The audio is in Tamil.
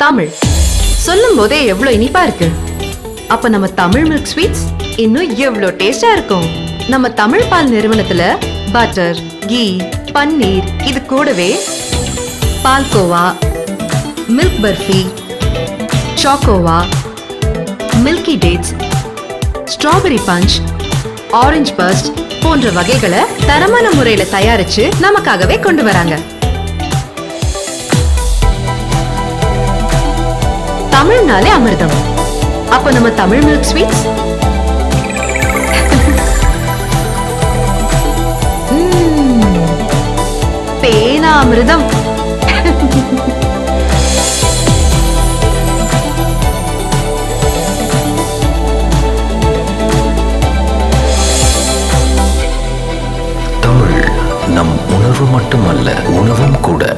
தமிழ் சொல்லும் போதே எவ்வளவு இனிப்பா இருக்கு. அப்ப நம்ம தமிழ் மில்க் ஸ்வீட்ஸ் இன்னும் எவ்வளவு டேஸ்டா இருக்கும். நம்ம தமிழ் பால் நிறுவனத்துல பட்டர், கீ, பன்னீர், இது கூடவே பால்கோவா, மில்க் பர்ஃபி, சாக்கோவா, milky dates, strawberry punch, orange burst போன்ற வகைகளை தரமான முறையில தயாரிச்சு நமக்காகவே கொண்டு வராங்க. தமிழ்னாலே அமிர்தம். அப்ப நம்ம தமிழ் மில்க் ஸ்வீட்ஸ் தேனா அமிர்தம். தமிழ் நம் உணர்வு மட்டுமல்ல, உணவும் கூட.